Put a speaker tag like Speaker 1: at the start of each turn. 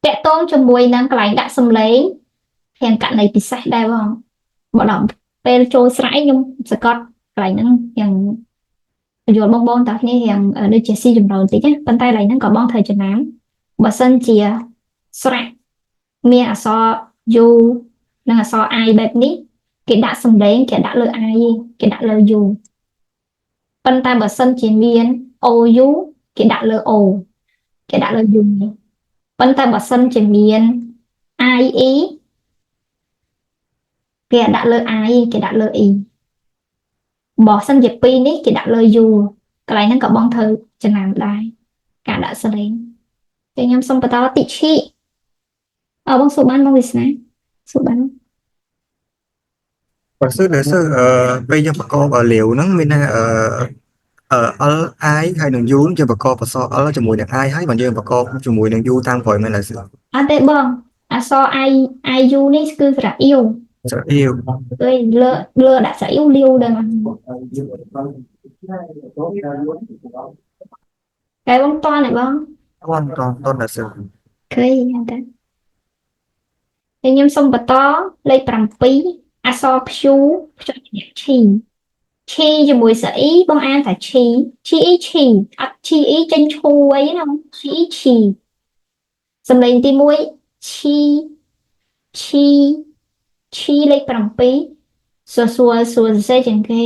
Speaker 1: តាក់ទងជាមួយនឹងកន្លែងដាក់សំឡេងរៀងករណីពិសេសដែរបងបើដល់ពេលចូលស្រែខ្ញុំសង្កត់កន្លែងហ្នឹងយ៉ាងបញ្យល់បងតាគ្នារៀងដូចជាស៊ីជម្រៅបន្តិចណាប៉ុន្តែកន្លែងហ្នឹងក៏បងត្រូវចំណាំបើសិនជាស្រៈមានអក្សរ U និងអក្សរ I បែបនេះគេដាក់សំឡេងគេដាក់លើ I គេដាក់លើ U ប៉ុន្តែបើសិនជាមាន OU គេដាក់លើ O គេដាក់លើ U ប៉ុន្តែបើសិនជាមាន IE គេដាក់លើ I គេដាក់លើ E បើសិនជាពីរនេះគេដាក់លើ U កន្លែងហ្នឹងក៏បងត្រូវចំណាំដែរការដាក់សលេងតែខ្ញុំសុំបន្តតិចឈីបងសួរបានបងវាសនាសួរបាន
Speaker 2: បើសិនដែលពេលយើងប្រកបលាវហ្នឹងមានថាL I ហើយនឹង U យើងប្រកបអក្សរ L ជាមួយនឹង I ហើយបើយើងប្រកបជាមួយនឹង U តាមក្រោយមែនទេ
Speaker 1: អត់ទេបងអក្សរ IU នេះគឺស្រៈអ៊ីវ
Speaker 2: ស្រៈអៀវ
Speaker 1: គឺលើដាក់ស្រៈអ៊ីវលាវដែរតែបងតន់ទេបង
Speaker 2: តន់ដែល
Speaker 1: ឃើញតែខ្ញុំសុំបន្តលេខ7អក្សរ Q ខ្ចត់ឈីឈីជាមួយសអ៊ីបងអានថាឈីឈីអ៊ីឈីអត់ឈីអ៊ីចេញឈូអីណាឈីអ៊ីឈីសំឡេងទី1ឈីឈីឈីលេខ7សួរសរសេរជាងគេ